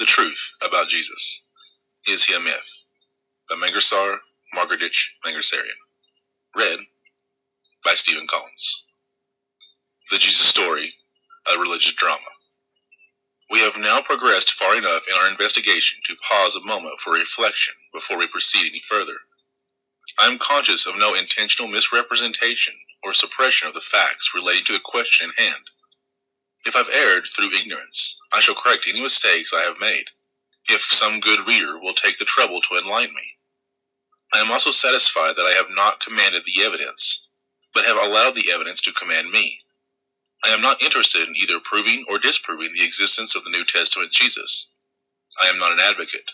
The Truth About Jesus. Is He a Myth? By Mangasarian. Read by Stephen Collins. The Jesus Story, a Religious Drama. We have now progressed far enough in our investigation to pause a moment for reflection before we proceed any further. I am conscious of no intentional misrepresentation or suppression of the facts relating to the question in hand. If I've erred through ignorance, I shall correct any mistakes I have made, if some good reader will take the trouble to enlighten me. I am also satisfied that I have not commanded the evidence, but have allowed the evidence to command me. I am not interested in either proving or disproving the existence of the New Testament Jesus. I am not an advocate.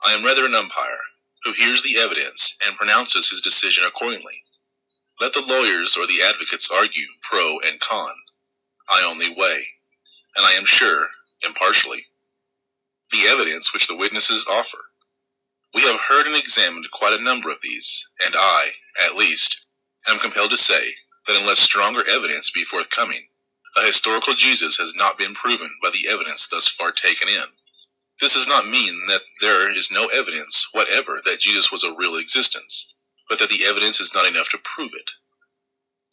I am rather an umpire, who hears the evidence and pronounces his decision accordingly. Let the lawyers or the advocates argue pro and con. I only weigh, and I am sure, impartially, the evidence which the witnesses offer. We have heard and examined quite a number of these, and I, at least, am compelled to say that unless stronger evidence be forthcoming, a historical Jesus has not been proven by the evidence thus far taken in. This does not mean that there is no evidence whatever that Jesus was a real existence, but that the evidence is not enough to prove it.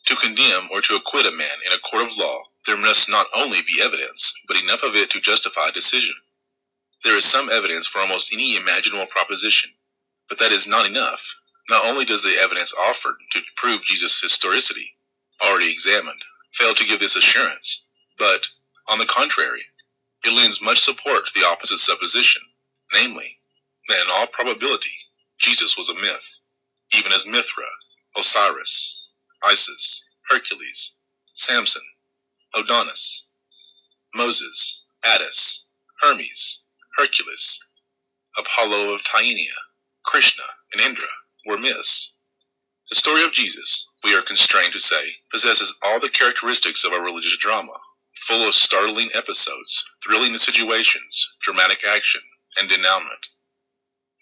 To condemn or to acquit a man in a court of law, there must not only be evidence, but enough of it to justify a decision. There is some evidence for almost any imaginable proposition, but that is not enough. Not only does the evidence offered to prove Jesus' historicity, already examined, fail to give this assurance, but, on the contrary, it lends much support to the opposite supposition, namely, that in all probability, Jesus was a myth, even as Mithra, Osiris, Isis, Hercules, Samson, Adonis, Moses, Attis, Hermes, Hercules, Apollo of Tyana, Krishna, and Indra were myths. The story of Jesus, we are constrained to say, possesses all the characteristics of a religious drama, full of startling episodes, thrilling situations, dramatic action, and denouement.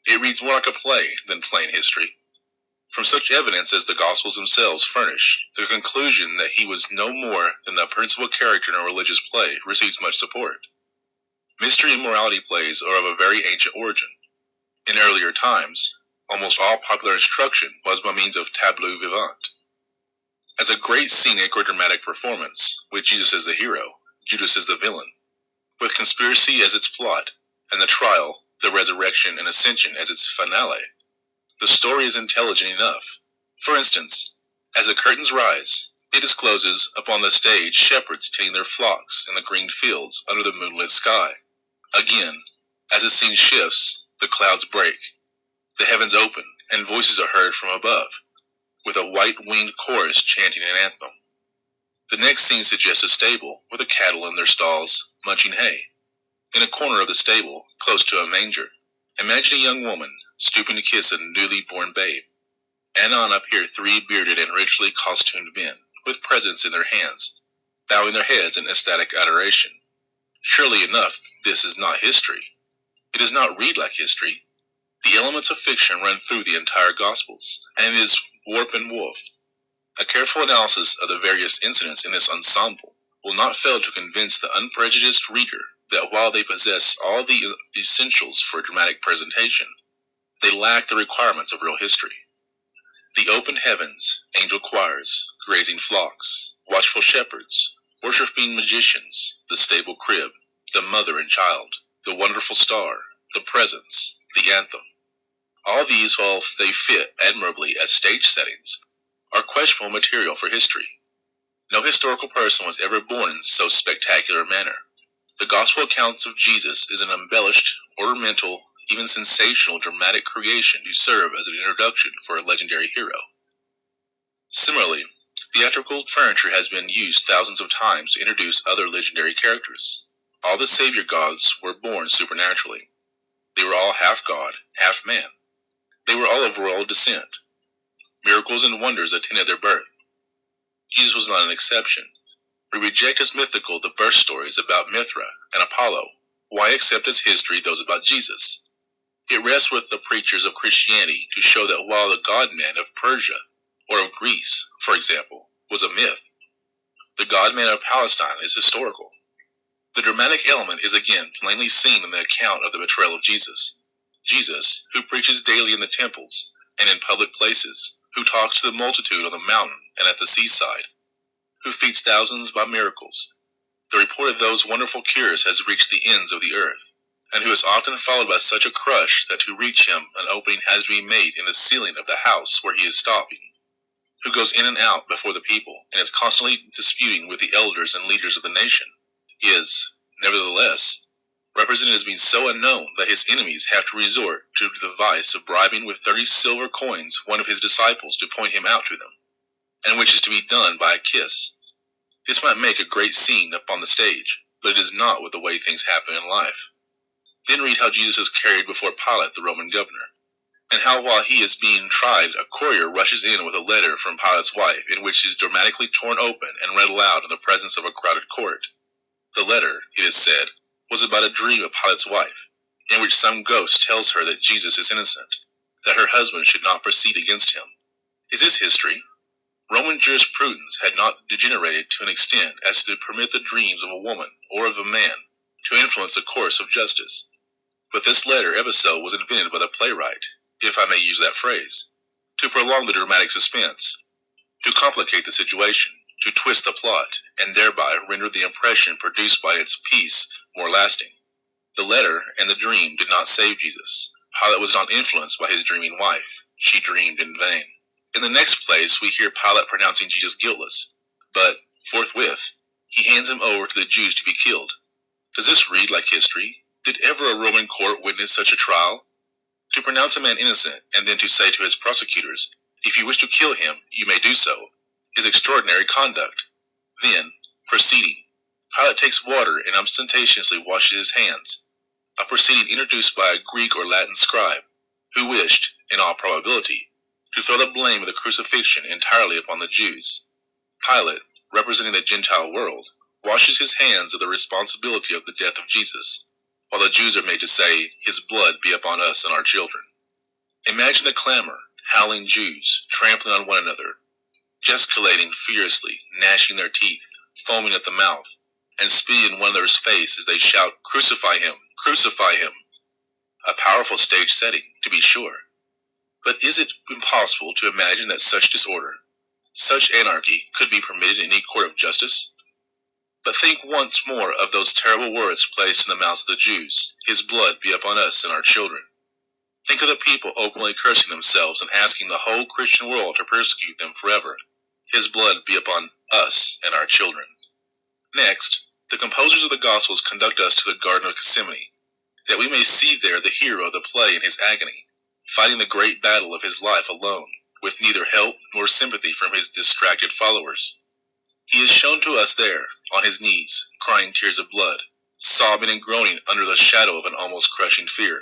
It reads more like a play than plain history. From such evidence as the Gospels themselves furnish, the conclusion that he was no more than the principal character in a religious play receives much support. Mystery and morality plays are of a very ancient origin. In earlier times, almost all popular instruction was by means of tableau vivant. As a great scenic or dramatic performance, with Jesus as the hero, Judas as the villain, with conspiracy as its plot, and the trial, the resurrection, and ascension as its finale, the story is intelligent enough. For instance, as the curtains rise, it discloses upon the stage shepherds tending their flocks in the green fields under the moonlit sky. Again, as the scene shifts, the clouds break, the heavens open, and voices are heard from above, with a white-winged chorus chanting an anthem. The next scene suggests a stable with the cattle in their stalls, munching hay. In a corner of the stable, close to a manger, imagine a young woman stooping to kiss a newly born babe. Anon appear three bearded and richly costumed men, with presents in their hands, bowing their heads in ecstatic adoration. Surely enough, this is not history. It does not read like history. The elements of fiction run through the entire Gospels, and it is warp and woof. A careful analysis of the various incidents in this ensemble will not fail to convince the unprejudiced reader that while they possess all the essentials for dramatic presentation, they lack the requirements of real history. The open heavens, angel choirs, grazing flocks, watchful shepherds, worshiping magicians, the stable crib, the mother and child, the wonderful star, the presents, the anthem. All these, while they fit admirably as stage settings, are questionable material for history. No historical person was ever born in so spectacular a manner. The gospel accounts of Jesus is an embellished, ornamental, even sensational dramatic creation to serve as an introduction for a legendary hero. Similarly, theatrical furniture has been used thousands of times to introduce other legendary characters. All the Savior gods were born supernaturally. They were all half God, half man. They were all of royal descent. Miracles and wonders attended their birth. Jesus was not an exception. We reject as mythical the birth stories about Mithra and Apollo. Why accept as history those about Jesus? It rests with the preachers of Christianity to show that while the God-man of Persia, or of Greece, for example, was a myth, the God-man of Palestine is historical. The dramatic element is again plainly seen in the account of the betrayal of Jesus. Jesus, who preaches daily in the temples and in public places, who talks to the multitude on the mountain and at the seaside, who feeds thousands by miracles. The report of those wonderful cures has reached the ends of the earth, and who is often followed by such a crush that to reach him an opening has to be made in the ceiling of the house where he is stopping, who goes in and out before the people and is constantly disputing with the elders and leaders of the nation, is, nevertheless, represented as being so unknown that his enemies have to resort to the device of bribing with 30 silver coins one of his disciples to point him out to them, and which is to be done by a kiss. This might make a great scene upon the stage, but it is not with the way things happen in life. Then read how Jesus is carried before Pilate, the Roman governor, and how while he is being tried, a courier rushes in with a letter from Pilate's wife, in which is dramatically torn open and read aloud in the presence of a crowded court. The letter, it is said, was about a dream of Pilate's wife, in which some ghost tells her that Jesus is innocent, that her husband should not proceed against him. Is this history? Roman jurisprudence had not degenerated to an extent as to permit the dreams of a woman or of a man to influence the course of justice. But this latter episode was invented by the playwright, if I may use that phrase, to prolong the dramatic suspense, to complicate the situation, to twist the plot, and thereby render the impression produced by its piece more lasting. The letter and the dream did not save Jesus. Pilate was not influenced by his dreaming wife. She dreamed in vain. In the next place, we hear Pilate pronouncing Jesus guiltless, but, forthwith, he hands him over to the Jews to be killed. Does this read like history? Did ever a Roman court witness such a trial? To pronounce a man innocent, and then to say to his prosecutors, if you wish to kill him, you may do so, is extraordinary conduct. Then, proceeding, Pilate takes water and ostentatiously washes his hands, a proceeding introduced by a Greek or Latin scribe, who wished, in all probability, to throw the blame of the crucifixion entirely upon the Jews. Pilate, representing the Gentile world, washes his hands of the responsibility of the death of Jesus, while the Jews are made to say, his blood be upon us and our children. Imagine the clamor, howling Jews, trampling on one another, gesticulating furiously, gnashing their teeth, foaming at the mouth, and spitting in one another's face as they shout, crucify him, crucify him. A powerful stage setting, to be sure. But is it impossible to imagine that such disorder, such anarchy, could be permitted in any court of justice? But think once more of those terrible words placed in the mouths of the Jews, his blood be upon us and our children. Think of the people openly cursing themselves and asking the whole Christian world to persecute them forever. His blood be upon us and our children. Next, the composers of the Gospels conduct us to the Garden of Gethsemane, that we may see there the hero of the play in his agony, fighting the great battle of his life alone, with neither help nor sympathy from his distracted followers. He is shown to us there, on his knees, crying tears of blood, sobbing and groaning under the shadow of an almost crushing fear.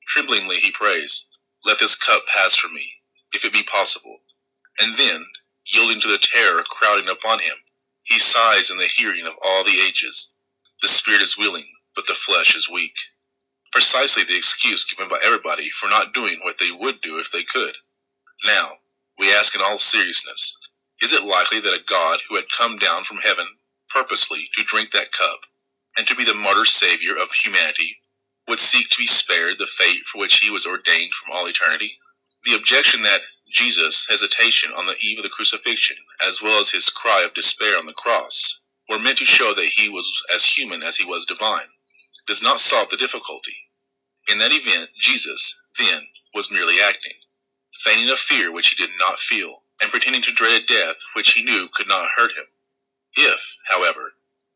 Tremblingly he prays, let this cup pass from me, if it be possible. And then, yielding to the terror crowding upon him, he sighs in the hearing of all the ages, the spirit is willing, but the flesh is weak. Precisely the excuse given by everybody for not doing what they would do if they could. Now, we ask in all seriousness, is it likely that a God who had come down from heaven purposely to drink that cup, and to be the martyr savior of humanity, would seek to be spared the fate for which he was ordained from all eternity? The objection that Jesus' hesitation on the eve of the crucifixion, as well as his cry of despair on the cross, were meant to show that he was as human as he was divine, does not solve the difficulty. In that event, Jesus, then, was merely acting, feigning a fear which he did not feel, and pretending to dread a death which he knew could not hurt him. If, however,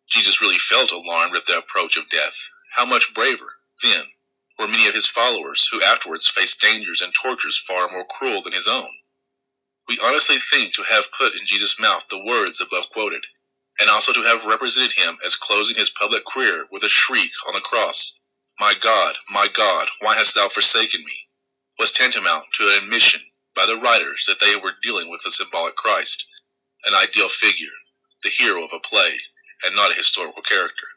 Jesus really felt alarmed at the approach of death, how much braver, then, were many of his followers who afterwards faced dangers and tortures far more cruel than his own. We honestly think to have put in Jesus' mouth the words above quoted, and also to have represented him as closing his public career with a shriek on the cross, my God, why hast thou forsaken me?" was tantamount to an admission by the writers that they were dealing with a symbolic Christ, an ideal figure, the hero of a play, and not a historical character.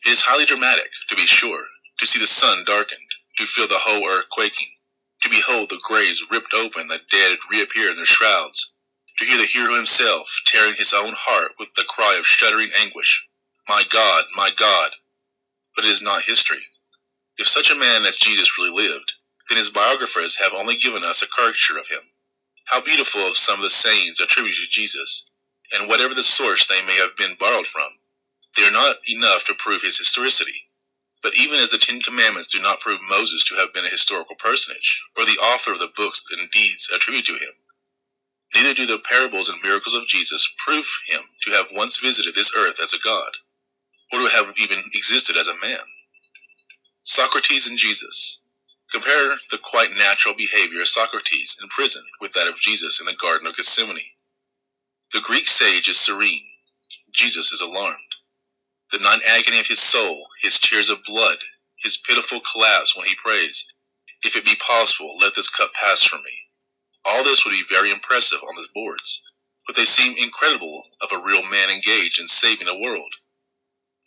It is highly dramatic, to be sure, to see the sun darkened, to feel the whole earth quaking, to behold the graves ripped open, the dead reappear in their shrouds, to hear the hero himself tearing his own heart with the cry of shuddering anguish, my God, but it is not history. If such a man as Jesus really lived, then his biographers have only given us a caricature of him. How beautiful of some of the sayings attributed to Jesus, and whatever the source they may have been borrowed from, they are not enough to prove his historicity. But even as the Ten Commandments do not prove Moses to have been a historical personage, or the author of the books and deeds attributed to him, neither do the parables and miracles of Jesus prove him to have once visited this earth as a god, or to have even existed as a man. Socrates and Jesus. Compare the quite natural behavior of Socrates in prison with that of Jesus in the Garden of Gethsemane. The Greek sage is serene. Jesus is alarmed. The night agony of his soul, his tears of blood, his pitiful collapse when he prays, "If it be possible, let this cup pass from me." All this would be very impressive on the boards, but they seem incredible of a real man engaged in saving a world.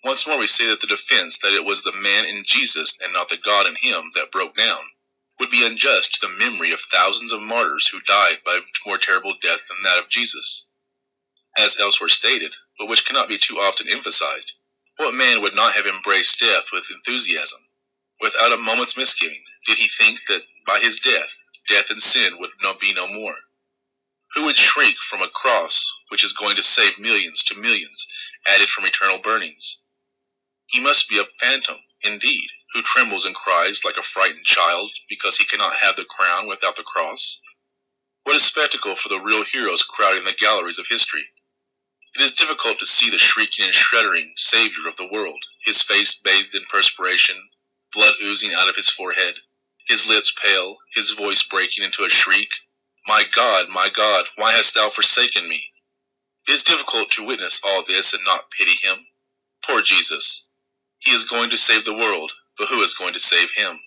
Once more we say that the defense that it was the man in Jesus and not the God in him that broke down would be unjust to the memory of thousands of martyrs who died by more terrible death than that of Jesus. As elsewhere stated, but which cannot be too often emphasized, what man would not have embraced death with enthusiasm? Without a moment's misgiving, did he think that by his death and sin would be no more? Who would shrink from a cross which is going to save millions to millions, added from eternal burnings? He must be a phantom, indeed, who trembles and cries like a frightened child because he cannot have the crown without the cross. What a spectacle for the real heroes crowding the galleries of history! It is difficult to see the shrieking and shuddering Savior of the world, his face bathed in perspiration, blood oozing out of his forehead, his lips pale, his voice breaking into a shriek, my God, why hast thou forsaken me?" It is difficult to witness all this and not pity him. Poor Jesus! He is going to save the world, but who is going to save him?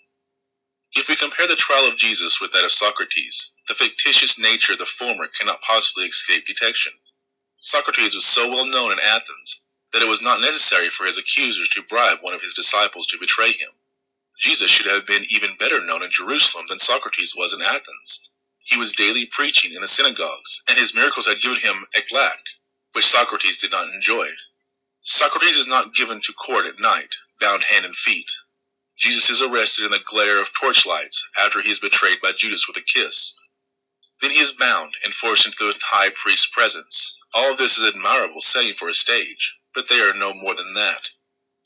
If we compare the trial of Jesus with that of Socrates, the fictitious nature of the former cannot possibly escape detection. Socrates was so well known in Athens that it was not necessary for his accusers to bribe one of his disciples to betray him. Jesus should have been even better known in Jerusalem than Socrates was in Athens. He was daily preaching in the synagogues, and his miracles had given him éclat, which Socrates did not enjoy. Socrates is not given to court at night, bound hand and feet. Jesus is arrested in the glare of torchlights after he is betrayed by Judas with a kiss. Then he is bound and forced into the high priest's presence. All of this is admirable setting for a stage, but they are no more than that.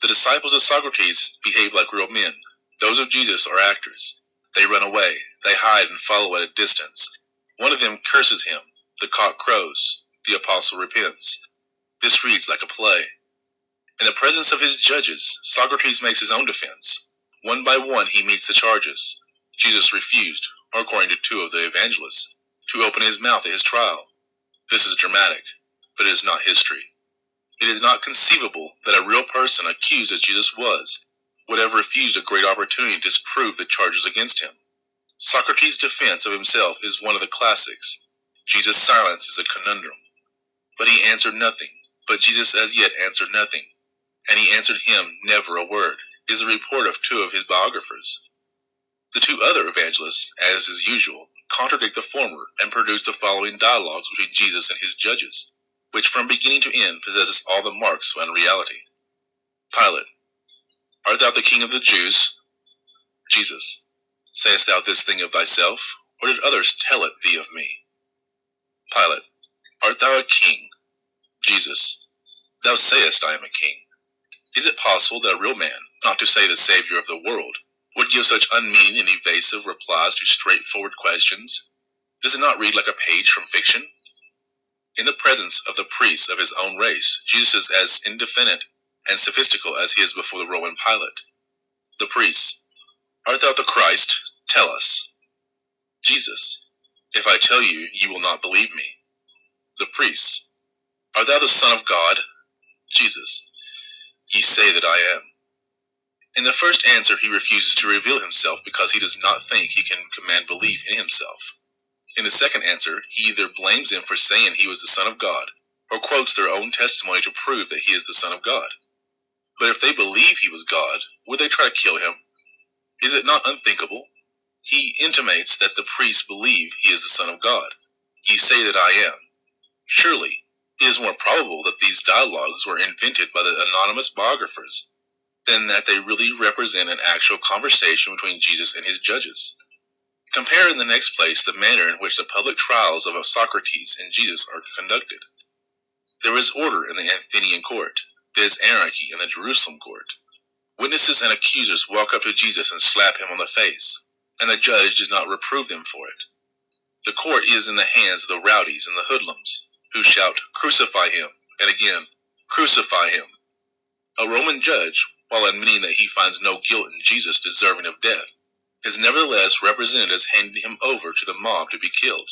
The disciples of Socrates behave like real men. Those of Jesus are actors. They run away. They hide and follow at a distance. One of them curses him. The cock crows. The apostle repents. This reads like a play. In the presence of his judges, Socrates makes his own defense. One by one he meets the charges. Jesus refused, or according to two of the evangelists, to open his mouth at his trial. This is dramatic, but it is not history. It is not conceivable that a real person accused as Jesus was would have refused a great opportunity to disprove the charges against him. Socrates' defense of himself is one of the classics. Jesus' silence is a conundrum. But he answered nothing. But Jesus as yet answered nothing. And he answered him never a word, is the report of two of his biographers. The two other evangelists, as is usual, contradict the former and produce the following dialogues between Jesus and his judges, which from beginning to end possesses all the marks of unreality. Pilate: Art thou the king of the Jews? Jesus: Sayest thou this thing of thyself, or did others tell it thee of me? Pilate: Art thou a king? Jesus: Thou sayest I am a king. Is it possible that a real man, not to say the Savior of the world, would give such unmeaning and evasive replies to straightforward questions? Does it not read like a page from fiction? In the presence of the priests of his own race, Jesus is as indefinite and sophistical as he is before the Roman Pilate. The priests: Art thou the Christ? Tell us. Jesus: If I tell you, you will not believe me. The priests: Art thou the Son of God? Jesus: Ye say that I am. In the first answer he refuses to reveal himself because he does not think he can command belief in himself. In the second answer, he either blames them for saying he was the Son of God, or quotes their own testimony to prove that he is the Son of God. But if they believe he was God, would they try to kill him? Is it not unthinkable? He intimates that the priests believe he is the Son of God. Ye say that I am. Surely, It is more probable that these dialogues were invented by the anonymous biographers than that they really represent an actual conversation between Jesus and his judges. Compare in the next place the manner in which the public trials of Socrates and Jesus are conducted. There is order in the Athenian court. There is anarchy in the Jerusalem court. Witnesses and accusers walk up to Jesus and slap him on the face, and the judge does not reprove them for it. The court is in the hands of the rowdies and the hoodlums, who shout, "Crucify him," and again, "Crucify him." A Roman judge, while admitting that he finds no guilt in Jesus deserving of death, is nevertheless represented as handing him over to the mob to be killed.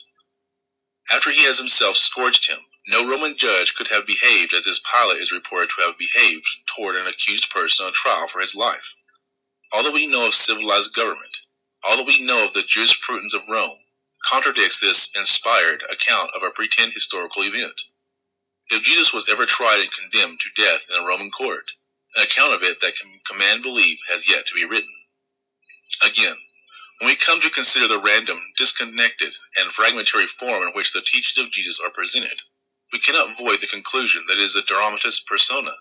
After he has himself scourged him, no Roman judge could have behaved as this Pilate is reported to have behaved toward an accused person on trial for his life. All that we know of civilized government, all that we know of the jurisprudence of Rome, contradicts this inspired account of a pretend historical event. If Jesus was ever tried and condemned to death in a Roman court, an account of it that can command belief has yet to be written. Again, when we come to consider the random, disconnected, and fragmentary form in which the teachings of Jesus are presented, we cannot avoid the conclusion that it is a dramatis persona,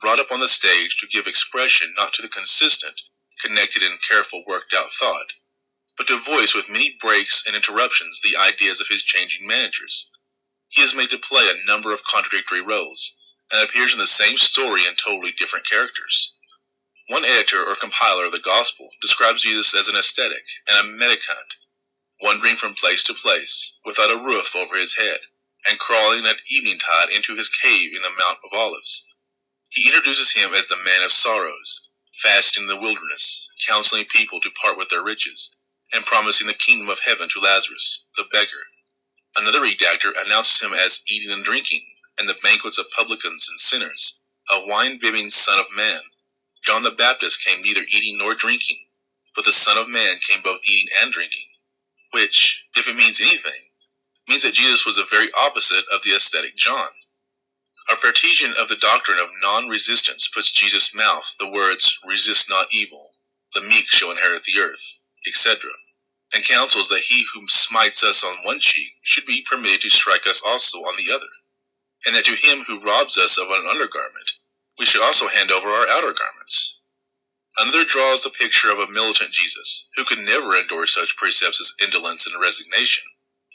brought up on the stage to give expression not to the consistent, connected, and careful worked-out thought, but to voice with many breaks and interruptions the ideas of his changing managers. He is made to play a number of contradictory roles, and appears in the same story in totally different characters. One editor or compiler of the Gospel describes Jesus as an ascetic and a mendicant, wandering from place to place, without a roof over his head, and crawling at eveningtide into his cave in the Mount of Olives. He introduces him as the man of sorrows, fasting in the wilderness, counseling people to part with their riches, and promising the kingdom of heaven to Lazarus, the beggar. Another redactor announces him as eating and drinking, and the banquets of publicans and sinners, a wine-bibbing Son of Man. John the Baptist came neither eating nor drinking, but the Son of Man came both eating and drinking, which, if it means anything, means that Jesus was the very opposite of the ascetic John. A partisan of the doctrine of non-resistance puts Jesus' mouth the words, "Resist not evil, the meek shall inherit the earth," etc., and counsels that he who smites us on one cheek should be permitted to strike us also on the other, and that to him who robs us of an undergarment, we should also hand over our outer garments. Another draws the picture of a militant Jesus, who could never endure such precepts as indolence and resignation.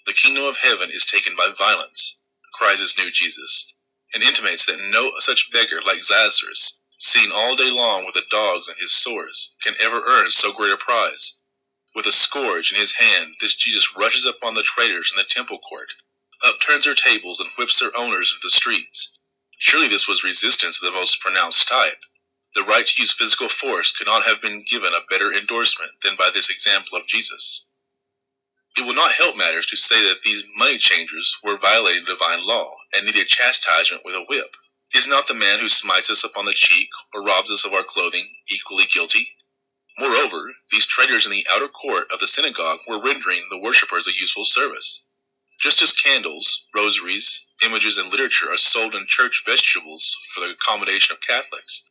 "The kingdom of heaven is taken by violence," cries this new Jesus, and intimates that no such beggar like Lazarus, sitting all day long with the dogs and his sores, can ever earn so great a prize. With a scourge in his hand, this Jesus rushes upon the traders in the temple court, upturns their tables, and whips their owners into the streets. Surely this was resistance of the most pronounced type. The right to use physical force could not have been given a better endorsement than by this example of Jesus. It will not help matters to say that these money changers were violating divine law and needed chastisement with a whip. Is not the man who smites us upon the cheek or robs us of our clothing equally guilty? Moreover, these traders in the outer court of the synagogue were rendering the worshippers a useful service. Just as candles, rosaries, images, and literature are sold in church vegetables for the accommodation of Catholics,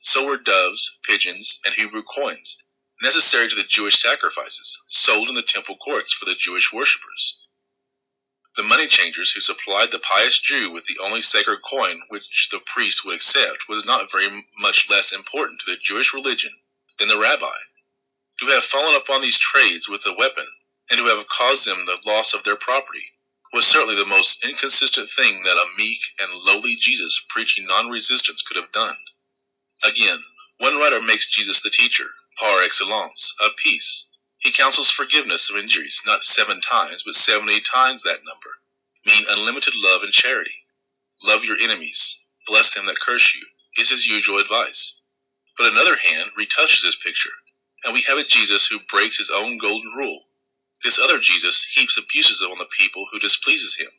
so were doves, pigeons, and Hebrew coins, necessary to the Jewish sacrifices, sold in the temple courts for the Jewish worshippers. The money changers who supplied the pious Jew with the only sacred coin which the priest would accept was not very much less important to the Jewish religion than the rabbi. To have fallen upon these trades with a weapon, and to have caused them the loss of their property, was certainly the most inconsistent thing that a meek and lowly Jesus preaching non-resistance could have done. Again, one writer makes Jesus the teacher, par excellence, of peace. He counsels forgiveness of injuries, not 7 times, but 70 times that number, meaning unlimited love and charity. Love your enemies, bless them that curse you, is his usual advice. But another hand retouches this picture, and we have a Jesus who breaks his own golden rule. This other Jesus heaps abuses on the people who displeases him,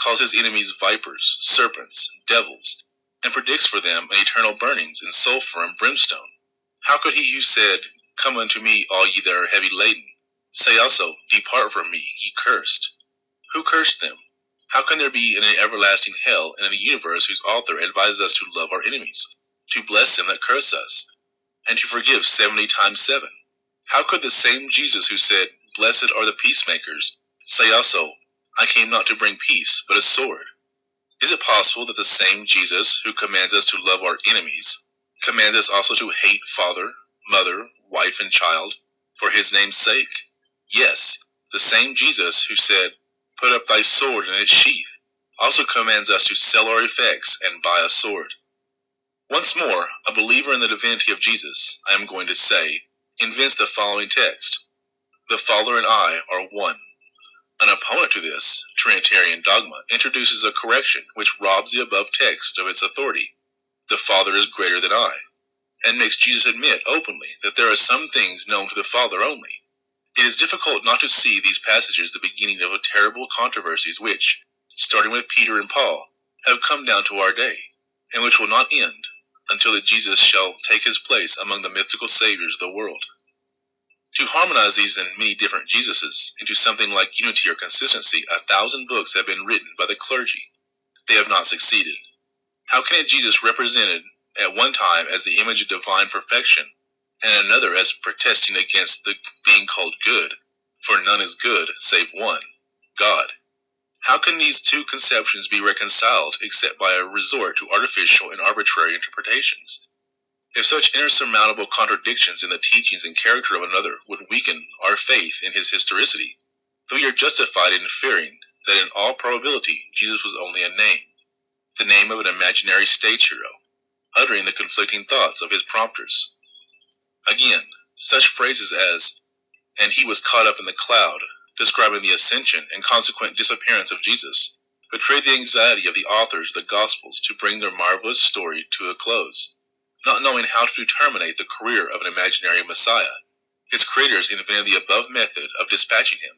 calls his enemies vipers, serpents, devils, and predicts for them eternal burnings in sulfur and brimstone. How could he who said, "Come unto me, all ye that are heavy laden," say also, "Depart from me, ye cursed"? Who cursed them? How can there be an everlasting hell in a universe whose author advises us to love our enemies, to bless them that curse us, and to forgive 70 times 7? How could the same Jesus who said, "Blessed are the peacemakers," say also, "I came not to bring peace, but a sword"? Is it possible that the same Jesus who commands us to love our enemies commands us also to hate father, mother, wife, and child for his name's sake? Yes, the same Jesus who said, "Put up thy sword in its sheath," also commands us to sell our effects and buy a sword. Once more, a believer in the divinity of Jesus, I am going to say, invents the following text: "The Father and I are one." An opponent to this Trinitarian dogma introduces a correction which robs the above text of its authority. "The Father is greater than I," and makes Jesus admit openly that there are some things known to the Father only. It is difficult not to see these passages the beginning of terrible controversies which, starting with Peter and Paul, have come down to our day, and which will not end until that Jesus shall take his place among the mythical saviors of the world. To harmonize these and many different Jesuses into something like unity or consistency, 1,000 books have been written by the clergy. They have not succeeded. How can a Jesus represented at one time as the image of divine perfection, and another as protesting against the being called good, for none is good save one, God? How can these two conceptions be reconciled except by a resort to artificial and arbitrary interpretations? If such insurmountable contradictions in the teachings and character of another would weaken our faith in his historicity, then we are justified in fearing that in all probability Jesus was only a name, the name of an imaginary stage hero, uttering the conflicting thoughts of his prompters. Again, such phrases as, "and he was caught up in the cloud," describing the ascension and consequent disappearance of Jesus, betray the anxiety of the authors of the Gospels to bring their marvelous story to a close, not knowing how to terminate the career of an imaginary Messiah. Its creators invented the above method of dispatching him.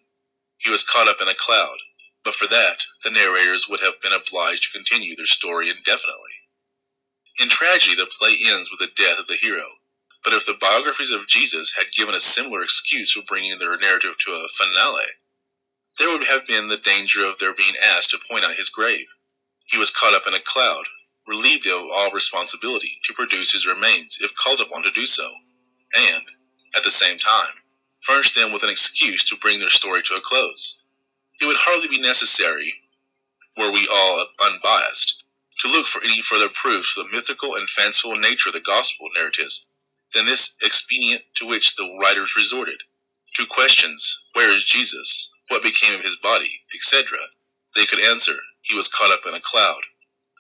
He was caught up in a cloud, but for that, the narrators would have been obliged to continue their story indefinitely. In tragedy, the play ends with the death of the hero, but if the biographies of Jesus had given a similar excuse for bringing their narrative to a finale, there would have been the danger of their being asked to point out his grave. He was caught up in a cloud, relieved of all responsibility to produce his remains if called upon to do so, and, at the same time, furnish them with an excuse to bring their story to a close. It would hardly be necessary, were we all unbiased, to look for any further proofs of the mythical and fanciful nature of the gospel narratives than this expedient to which the writers resorted. To questions, "Where is Jesus? What became of his body?" etc., they could answer, "He was caught up in a cloud."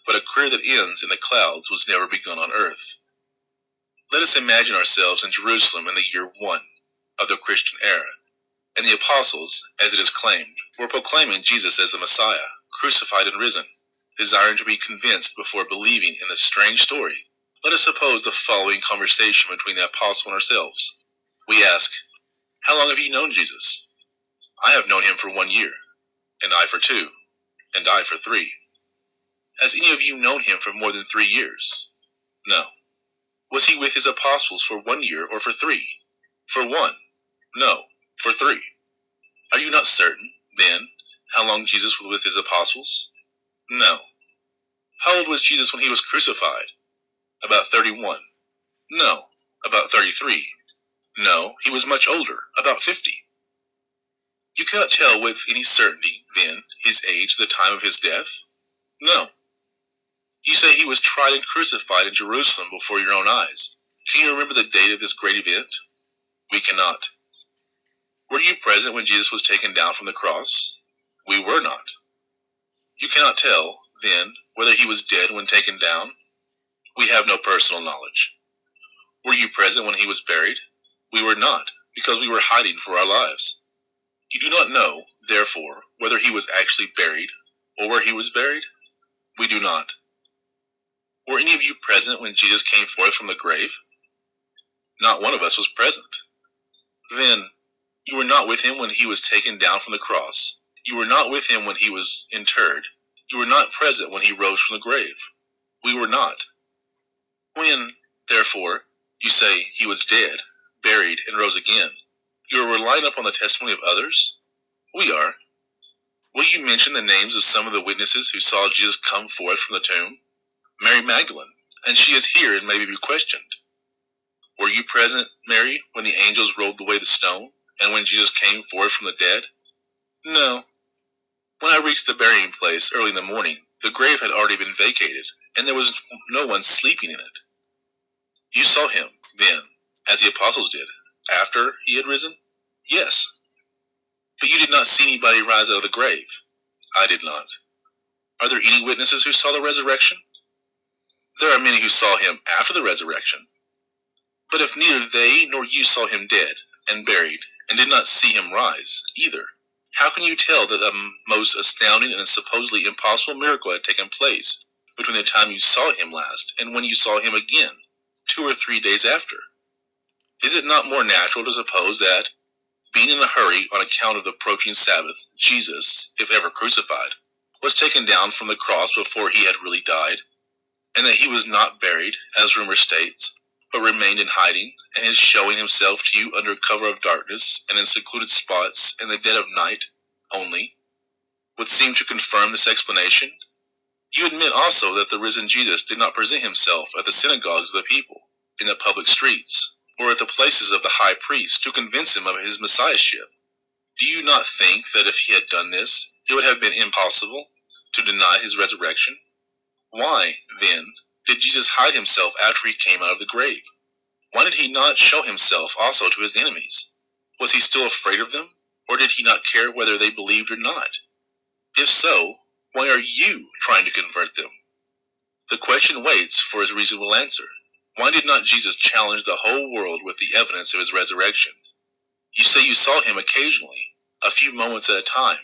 But a career that ends in the clouds was never begun on earth. Let us imagine ourselves in Jerusalem in the year 1 of the Christian era, and the apostles, as it is claimed, were proclaiming Jesus as the Messiah, crucified and risen, desiring to be convinced before believing in the strange story. Let us suppose the following conversation between the apostle and ourselves. We ask, "How long have you known Jesus?" "I have known him for 1 year, and I for 2, and I for 3. Has any of you known him for more than 3 years?" "No." "Was he with his apostles for 1 year or for 3? "For 1. "No, for 3. "Are you not certain, then, how long Jesus was with his apostles?" "No." "How old was Jesus when he was crucified?" "About 31. "No." "About 33. "No, he was much older, about 50. "You cannot tell with any certainty, then, his age at the time of his death?" "No." "You say he was tried and crucified in Jerusalem before your own eyes. Can you remember the date of this great event?" "We cannot." "Were you present when Jesus was taken down from the cross?" "We were not." "You cannot tell, then, whether he was dead when taken down?" "We have no personal knowledge." "Were you present when he was buried?" "We were not, because we were hiding for our lives." "You do not know, therefore, whether he was actually buried, or where he was buried?" "We do not." "Were any of you present when Jesus came forth from the grave?" "Not one of us was present." "Then, you were not with him when he was taken down from the cross. You were not with him when he was interred. You were not present when he rose from the grave." "We were not." "When, therefore, you say he was dead, buried, and rose again, you are relying upon the testimony of others?" "We are." "Will you mention the names of some of the witnesses who saw Jesus come forth from the tomb?" "Mary Magdalene, and she is here and may be questioned." "Were you present, Mary, when the angels rolled away the stone, and when Jesus came forth from the dead?" "No." "When I reached the burying place early in the morning, The grave had already been vacated, and there was no one sleeping in it. You saw him, then, as the apostles did, after he had risen? Yes. But you did not see anybody rise out of the grave. I did not. Are there any witnesses who saw the resurrection? There are many who saw him after the resurrection. But if neither they nor you saw him dead and buried, and did not see him rise, either, how can you tell that the most astounding and supposedly impossible miracle had taken place between the time you saw him last and when you saw him again, 2 or 3 days after? Is it not more natural to suppose that, being in a hurry on account of the approaching Sabbath, Jesus, if ever crucified, was taken down from the cross before he had really died, and that he was not buried, as rumor states, but remained in hiding, and is showing himself to you under cover of darkness and in secluded spots in the dead of night only, would seem to confirm this explanation? You admit also that the risen Jesus did not present himself at the synagogues of the people, in the public streets, or at the places of the high priest to convince him of his messiahship. Do you not think that if he had done this, it would have been impossible to deny his resurrection? Why, then, did Jesus hide himself after he came out of the grave? Why did he not show himself also to his enemies? Was he still afraid of them, or did he not care whether they believed or not? If so, why are you trying to convert them? The question waits for his reasonable answer. Why did not Jesus challenge the whole world with the evidence of his resurrection? You say you saw him occasionally, a few moments at a time,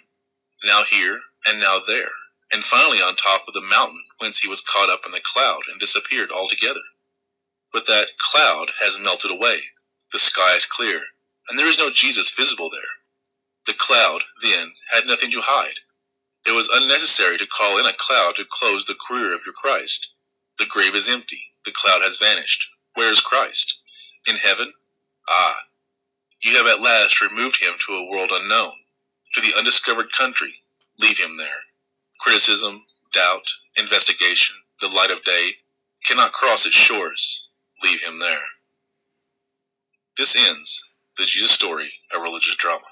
now here and now there, and finally on top of the mountain whence he was caught up in the cloud and disappeared altogether. But that cloud has melted away, the sky is clear, and there is no Jesus visible there. The cloud, then, had nothing to hide. It was unnecessary to call in a cloud to close the career of your Christ. The grave is empty, the cloud has vanished. Where is Christ? In heaven? Ah, you have at last removed him to a world unknown, to the undiscovered country. Leave him there. Criticism, doubt, investigation, the light of day, cannot cross its shores. Leave him there. This ends the Jesus Story, a Religious Drama.